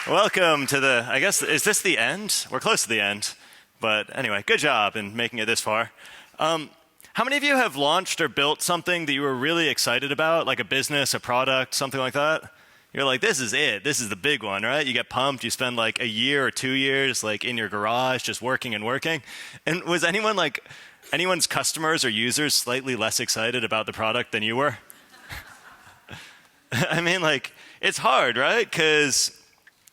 Welcome to the, I guess, is this the end? We're close to the end. But anyway, good job in making it this far. How many of you have launched or built something that you were really excited about, like a business, a product, something like that? You're like, this is it. This is the big one, right? You get pumped. You spend like a year or 2 years like in your garage just working and working. And was anyone's customers or users slightly less excited about the product than you were? I mean, like, it's hard, right? Because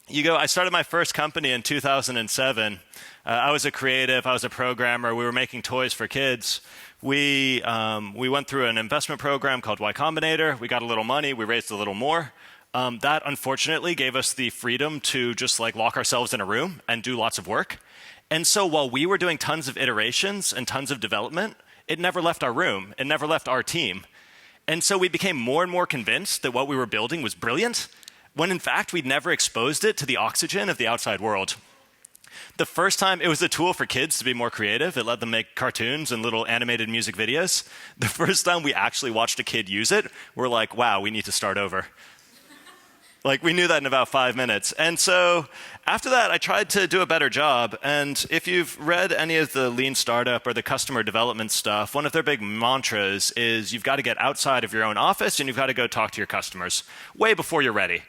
I started my first company in 2007. I was a creative, I was a programmer, we were making toys for kids. We went through an investment program called Y Combinator. We got a little money, we raised a little more. That unfortunately gave us the freedom to just like lock ourselves in a room and do lots of work. And so while we were doing tons of iterations and tons of development, it never left our room, it never left our team. And so we became more and more convinced that what we were building was brilliant, when in fact we'd never exposed it to the oxygen of the outside world. The first time, it was a tool for kids to be more creative. It let them make cartoons and little animated music videos. The first time we actually watched a kid use it, we're like, wow, we need to start over. Like, we knew that in about 5 minutes. And so after that, I tried to do a better job. And if you've read any of the lean startup or the customer development stuff, one of their big mantras is you've got to get outside of your own office and you've got to go talk to your customers way before you're ready.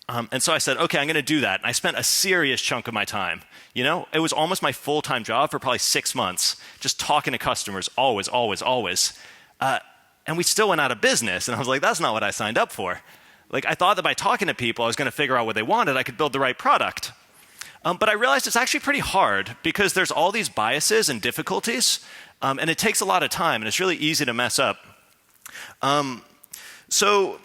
And so I said, okay, I'm going to do that. And I spent a serious chunk of my time. It was almost my full-time job for probably 6 months, just talking to customers, always, always, always. And we still went out of business. And I was like, that's not what I signed up for. Like, I thought that by talking to people, I was going to figure out what they wanted, I could build the right product. But I realized it's actually pretty hard because there's all these biases and difficulties, and it takes a lot of time, and it's really easy to mess up. So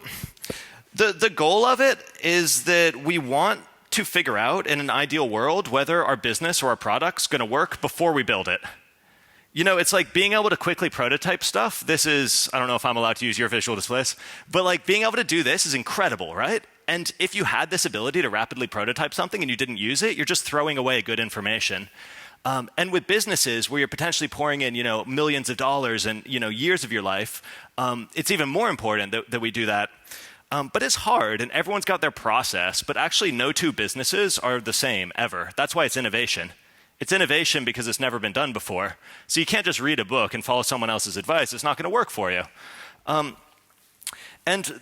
the goal of it is that we want to figure out in an ideal world whether our business or our product's going to work before we build it. It's like being able to quickly prototype stuff. This is, I don't know if I'm allowed to use your visual displays, but like being able to do this is incredible, right? And if you had this ability to rapidly prototype something and you didn't use it, you're just throwing away good information. And with businesses where you're potentially pouring in, millions of dollars and, years of your life, it's even more important that we do that. But it's hard, and everyone's got their process, but actually no two businesses are the same ever. That's why it's innovation. It's innovation because it's never been done before. So you can't just read a book and follow someone else's advice. It's not going to work for you. And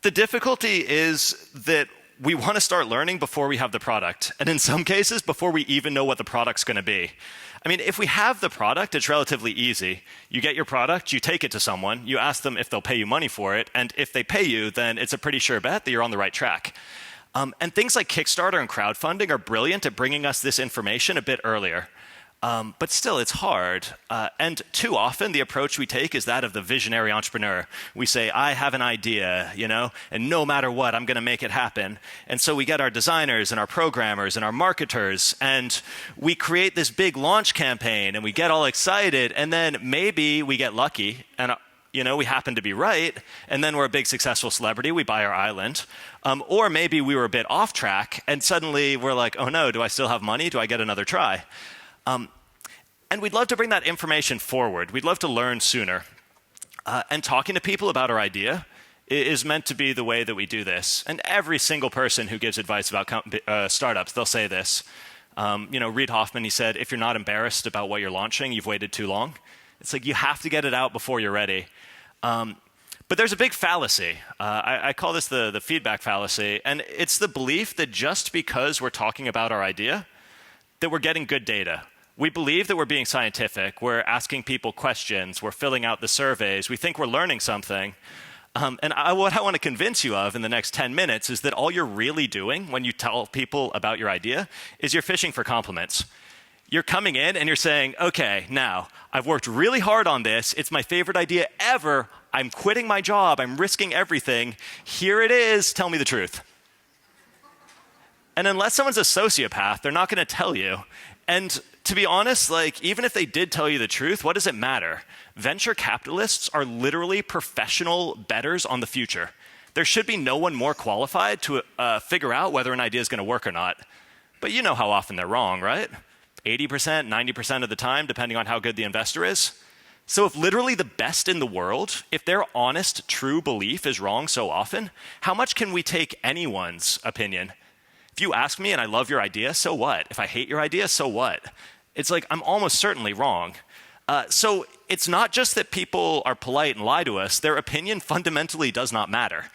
the difficulty is that we want to start learning before we have the product. And in some cases, before we even know what the product's going to be. I mean, if we have the product, it's relatively easy. You get your product, you take it to someone, you ask them if they'll pay you money for it, and if they pay you, then it's a pretty sure bet that you're on the right track. And things like Kickstarter and crowdfunding are brilliant at bringing us this information a bit earlier. But still, it's hard. And too often, the approach we take is that of the visionary entrepreneur. We say, I have an idea, and no matter what, I'm going to make it happen. And so we get our designers and our programmers and our marketers, and we create this big launch campaign, and we get all excited, and then maybe we get lucky, and we happen to be right, and then we're a big successful celebrity, we buy our island. Or maybe we were a bit off track, and suddenly we're like, oh no, do I still have money? Do I get another try? And we'd love to bring that information forward. We'd love to learn sooner. And talking to people about our idea is meant to be the way that we do this. And every single person who gives advice about startups, they'll say this. Reid Hoffman, he said, if you're not embarrassed about what you're launching, you've waited too long. It's like you have to get it out before you're ready. But there's a big fallacy. I call this the feedback fallacy. And it's the belief that just because we're talking about our idea, that we're getting good data. We believe that we're being scientific. We're asking people questions. We're filling out the surveys. We think we're learning something. What I want to convince you of in the next 10 minutes is that all you're really doing when you tell people about your idea is you're fishing for compliments. You're coming in and you're saying, okay, now, I've worked really hard on this. It's my favorite idea ever. I'm quitting my job. I'm risking everything. Here it is. Tell me the truth. And unless someone's a sociopath, they're not going to tell you. And to be honest, even if they did tell you the truth, what does it matter? Venture capitalists are literally professional bettors on the future. There should be no one more qualified to figure out whether an idea is going to work or not. But you know how often they're wrong, right? 80%, 90% of the time, depending on how good the investor is. So if literally the best in the world, if their honest, true belief is wrong so often, how much can we take anyone's opinion If you ask me and I love your idea, so what? If I hate your idea, so what? It's like I'm almost certainly wrong. So it's not just that people are polite and lie to us. Their opinion fundamentally does not matter.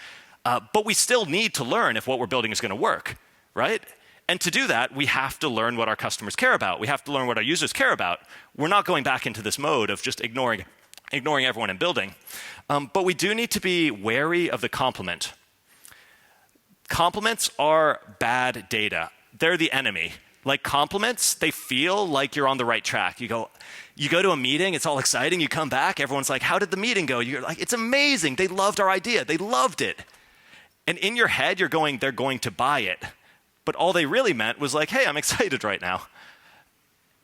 But we still need to learn if what we're building is going to work, right? And to do that, we have to learn what our customers care about. We have to learn what our users care about. We're not going back into this mode of just ignoring everyone in building. But we do need to be wary of the compliment. Compliments are bad data. They're the enemy. Like compliments, they feel like you're on the right track. You go to a meeting, it's all exciting, you come back, everyone's like, how did the meeting go? You're like, it's amazing, they loved our idea, they loved it. And in your head, you're going, they're going to buy it. But all they really meant was like, hey, I'm excited right now.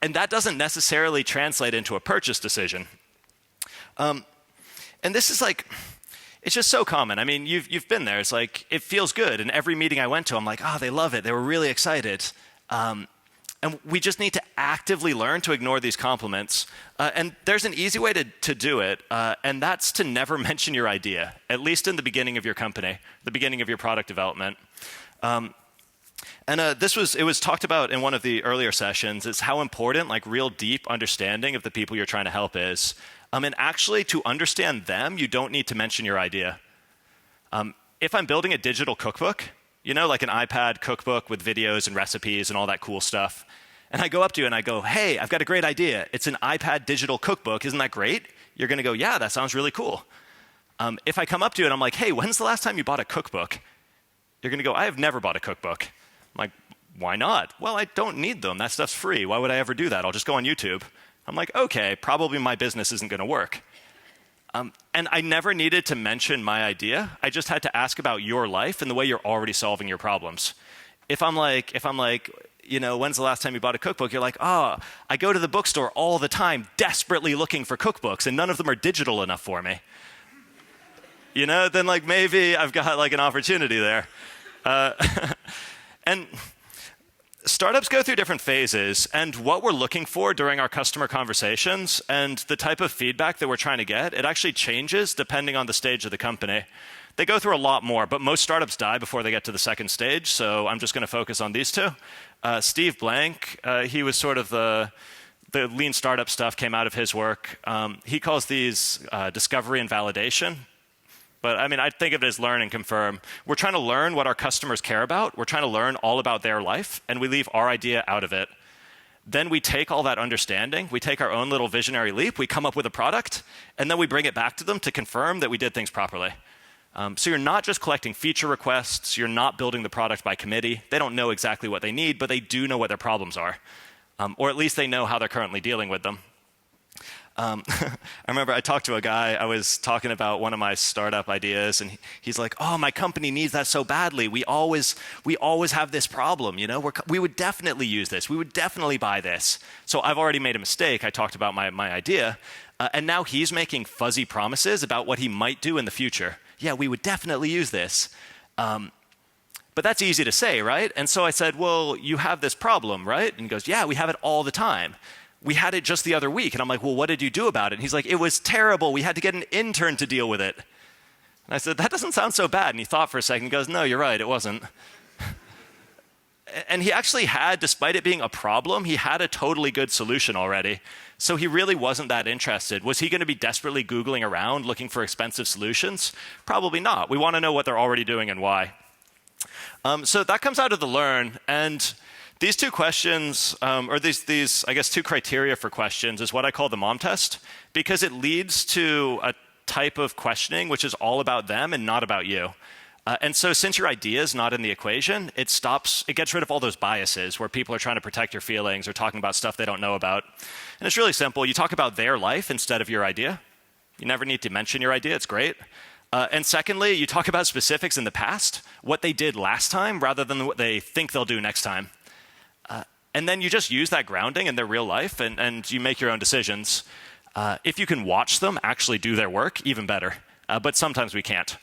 And that doesn't necessarily translate into a purchase decision. And this is like, it's just so common. I mean, you've been there. It's like, it feels good. And every meeting I went to, I'm like, oh, they love it. They were really excited. And we just need to actively learn to ignore these compliments. And there's an easy way to do it, and that's to never mention your idea, at least in the beginning of your company, the beginning of your product development. It was talked about in one of the earlier sessions, is how important like real deep understanding of the people you're trying to help is. And actually, to understand them, you don't need to mention your idea. If I'm building a digital cookbook, you know, like an iPad cookbook with videos and recipes and all that cool stuff, and I go up to you and I go, hey, I've got a great idea. It's an iPad digital cookbook. Isn't that great? You're going to go, yeah, that sounds really cool. If I come up to you and I'm like, hey, when's the last time you bought a cookbook? You're going to go, I have never bought a cookbook. I'm like, why not? Well, I don't need them. That stuff's free. Why would I ever do that? I'll just go on YouTube. I'm like, okay, probably my business isn't going to work. And I never needed to mention my idea. I just had to ask about your life and the way you're already solving your problems. If I'm like, you know, when's the last time you bought a cookbook? You're like, oh, I go to the bookstore all the time, desperately looking for cookbooks, and none of them are digital enough for me. You know, then like maybe I've got like an opportunity there. And startups go through different phases, and what we're looking for during our customer conversations and the type of feedback that we're trying to get, it actually changes depending on the stage of the company. They go through a lot more, but most startups die before they get to the second stage, so I'm just going to focus on these two. Steve Blank, he was sort of the lean startup stuff came out of his work. He calls these discovery and validation. But I mean, I think of it as learn and confirm. We're trying to learn what our customers care about. We're trying to learn all about their life, and we leave our idea out of it. Then we take all that understanding, we take our own little visionary leap, we come up with a product, and then we bring it back to them to confirm that we did things properly. So you're not just collecting feature requests, you're not building the product by committee. They don't know exactly what they need, but they do know what their problems are. Or at least they know how they're currently dealing with them. I remember I talked to a guy, I was talking about one of my startup ideas, and he's like, oh, my company needs that so badly. We always have this problem, you know? We would definitely use this. We would definitely buy this. So I've already made a mistake. I talked about my idea, and now he's making fuzzy promises about what he might do in the future. Yeah, we would definitely use this. But that's easy to say, right? And so I said, well, you have this problem, right? And he goes, yeah, we have it all the time. We had it just the other week. And I'm like, well, what did you do about it? And he's like, it was terrible. We had to get an intern to deal with it. And I said, that doesn't sound so bad. And he thought for a second and goes, no, you're right, it wasn't. And he actually had, despite it being a problem, he had a totally good solution already. So he really wasn't that interested. Was he going to be desperately Googling around looking for expensive solutions? Probably not. We want to know what they're already doing and why. So that comes out of the learn. And these two questions, or these, I guess, two criteria for questions is what I call the mom test, because it leads to a type of questioning which is all about them and not about you. And so since your idea is not in the equation, it gets rid of all those biases where people are trying to protect your feelings or talking about stuff they don't know about. And it's really simple. You talk about their life instead of your idea. You never need to mention your idea. It's great. And secondly, you talk about specifics in the past, what they did last time rather than what they think they'll do next time. And then you just use that grounding in their real life and you make your own decisions. If you can watch them actually do their work, even better. But sometimes we can't.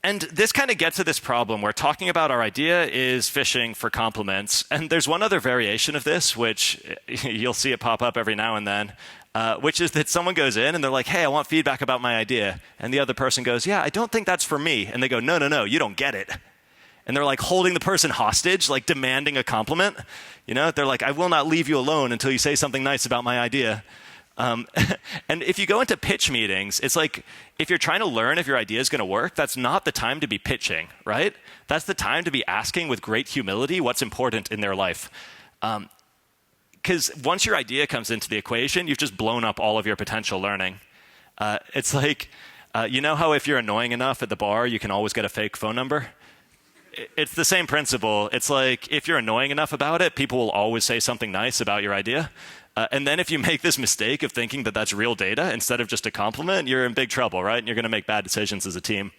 And this kind of gets to this problem where talking about our idea is fishing for compliments. And there's one other variation of this, which you'll see it pop up every now and then, which is that someone goes in and they're like, hey, I want feedback about my idea. And the other person goes, yeah, I don't think that's for me. And they go, no, you don't get it. And they're like holding the person hostage, like demanding a compliment. They're like, I will not leave you alone until you say something nice about my idea. And if you go into pitch meetings, it's like if you're trying to learn if your idea is going to work, that's not the time to be pitching, right? That's the time to be asking with great humility what's important in their life. Because once your idea comes into the equation, you've just blown up all of your potential learning. It's like, you know how if you're annoying enough at the bar, you can always get a fake phone number? It's the same principle. It's like if you're annoying enough about it, people will always say something nice about your idea. And then if you make this mistake of thinking that that's real data instead of just a compliment, you're in big trouble, right? And you're going to make bad decisions as a team.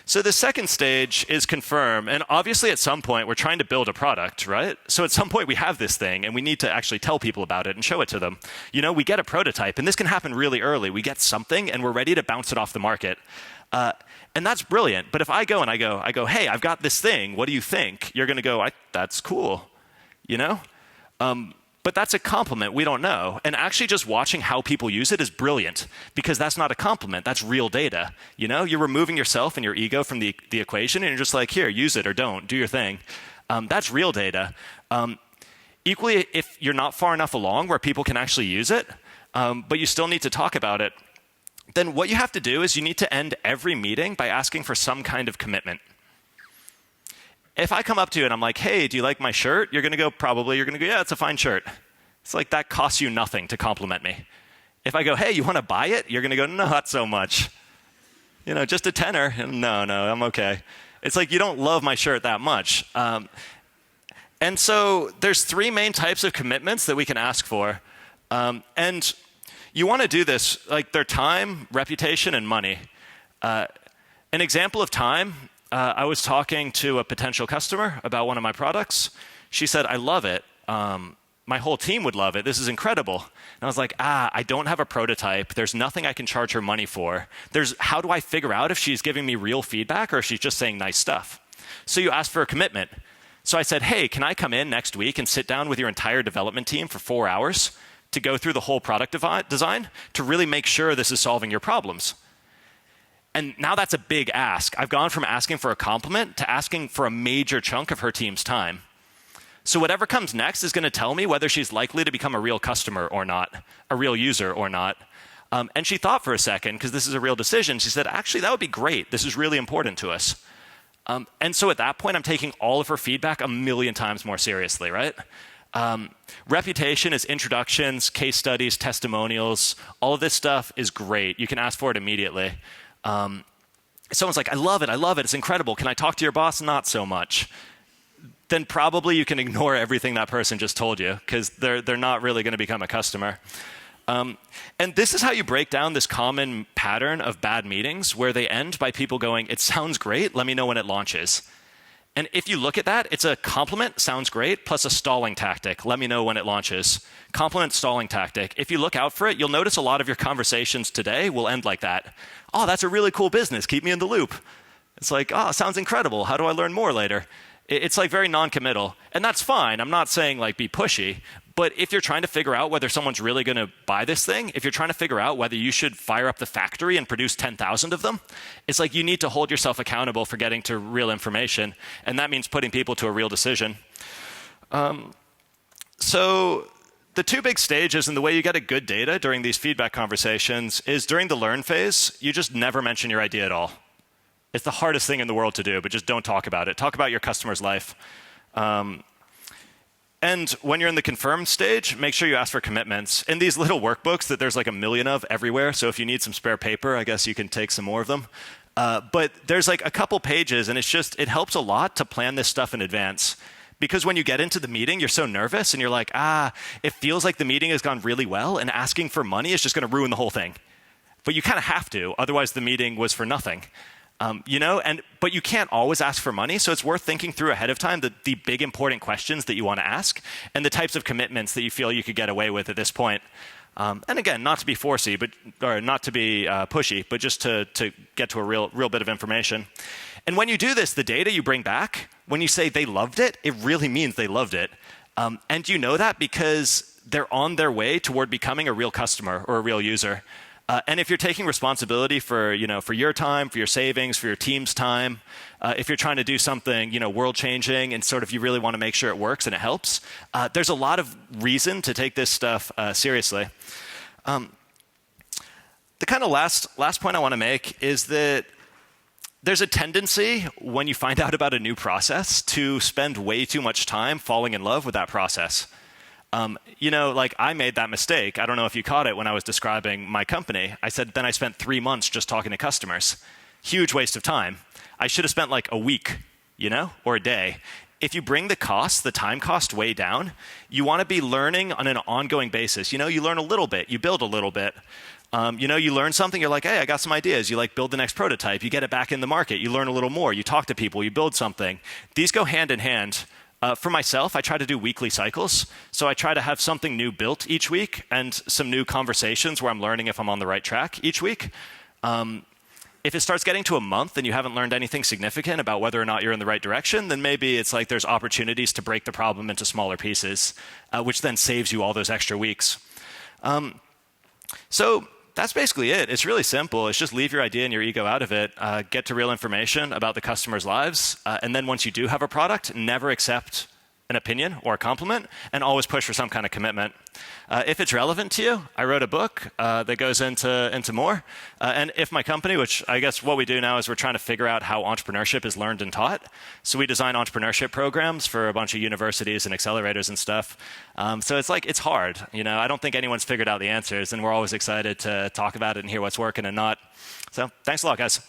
So the second stage is confirm. And obviously at some point, we're trying to build a product, right? So at some point, we have this thing, and we need to actually tell people about it and show it to them. We get a prototype, and this can happen really early. We get something, and we're ready to bounce it off the market. And that's brilliant. But if I go, hey, I've got this thing. What do you think? You're going to go, that's cool, But that's a compliment. We don't know. And actually just watching how people use it is brilliant because that's not a compliment. That's real data. You're removing yourself and your ego from the equation, and you're just like, here, use it or don't. Do your thing. That's real data. Equally, if you're not far enough along where people can actually use it, but you still need to talk about it, then what you have to do is you need to end every meeting by asking for some kind of commitment. If I come up to you and I'm like, hey, do you like my shirt? You're going to go, probably. You're going to go, yeah, it's a fine shirt. It's like that costs you nothing to compliment me. If I go, hey, you want to buy it? You're going to go, no, not so much. Just a tenner. No, I'm okay. It's like you don't love my shirt that much. And so there's three main types of commitments that we can ask for. And you want to do this, like their time, reputation, and money. An example of time, I was talking to a potential customer about one of my products. She said, I love it. My whole team would love it. This is incredible. And I was like, I don't have a prototype. There's nothing I can charge her money for. How do I figure out if she's giving me real feedback or if she's just saying nice stuff? So you ask for a commitment. So I said, hey, can I come in next week and sit down with your entire development team for 4 hours to go through the whole product design to really make sure this is solving your problems? And now that's a big ask. I've gone from asking for a compliment to asking for a major chunk of her team's time. So whatever comes next is going to tell me whether she's likely to become a real customer or not, a real user or not. And she thought for a second, because this is a real decision, she said, actually, that would be great. This is really important to us. And so at that point, I'm taking all of her feedback 1,000,000 times more seriously, right? Reputation is introductions, case studies, testimonials. All of this stuff is great. You can ask for it immediately. Someone's like, I love it, it's incredible. Can I talk to your boss? Not so much. Then probably you can ignore everything that person just told you because they're not really going to become a customer. And this is how you break down this common pattern of bad meetings where they end by people going, it sounds great, let me know when it launches. And if you look at that, it's a compliment, sounds great, plus a stalling tactic. Let me know when it launches. Compliment, stalling tactic. If you look out for it, you'll notice a lot of your conversations today will end like that. Oh, that's a really cool business. Keep me in the loop. It's like, oh, sounds incredible. How do I learn more later? It's like very non-committal. And that's fine. I'm not saying like be pushy. But if you're trying to figure out whether someone's really going to buy this thing, if you're trying to figure out whether you should fire up the factory and produce 10,000 of them, it's like you need to hold yourself accountable for getting to real information. And that means putting people to a real decision. So the two big stages and the way you get a good data during these feedback conversations is during the learn phase, you just never mention your idea at all. It's the hardest thing in the world to do, but just don't talk about it. Talk about your customer's life. And when you're in the confirmed stage, make sure you ask for commitments. In these little workbooks that there's like 1,000,000 of everywhere, so if you need some spare paper, I guess you can take some more of them. But there's like a couple pages, and it helps a lot to plan this stuff in advance. Because when you get into the meeting, you're so nervous, and you're like, it feels like the meeting has gone really well, and asking for money is just going to ruin the whole thing. But you kind of have to, otherwise the meeting was for nothing. But you can't always ask for money, so it's worth thinking through ahead of time the big important questions that you want to ask and the types of commitments that you feel you could get away with at this point. And again, not to be forcey, or not to be pushy, but just to get to a real bit of information. And when you do this, the data you bring back, when you say they loved it, it really means they loved it. And you know that because they're on their way toward becoming a real customer or a real user. And if you're taking responsibility for, for your time, for your savings, for your team's time, if you're trying to do something, world-changing and sort of you really want to make sure it works and it helps, there's a lot of reason to take this stuff seriously. The kind of last point I want to make is that there's a tendency when you find out about a new process to spend way too much time falling in love with that process. Like I made that mistake. I don't know if you caught it when I was describing my company. I said, then I spent 3 months just talking to customers. Huge waste of time. I should have spent like a week, or a day. If you bring the time cost way down, you want to be learning on an ongoing basis. You learn a little bit, you build a little bit. You learn something, you're like, hey, I got some ideas. You like build the next prototype, you get it back in the market, you learn a little more, you talk to people, you build something. These go hand in hand. For myself, I try to do weekly cycles. So I try to have something new built each week and some new conversations where I'm learning if I'm on the right track each week. If it starts getting to a month and you haven't learned anything significant about whether or not you're in the right direction, then maybe it's like there's opportunities to break the problem into smaller pieces, which then saves you all those extra weeks. So that's basically it. It's really simple. It's just leave your idea and your ego out of it, get to real information about the customer's lives, and then once you do have a product, never accept an opinion or a compliment, and always push for some kind of commitment. If it's relevant to you, I wrote a book that goes into more. And if my company, which I guess what we do now is we're trying to figure out how entrepreneurship is learned and taught. So we design entrepreneurship programs for a bunch of universities and accelerators and stuff. So it's hard. I don't think anyone's figured out the answers, and we're always excited to talk about it and hear what's working and not. So thanks a lot, guys.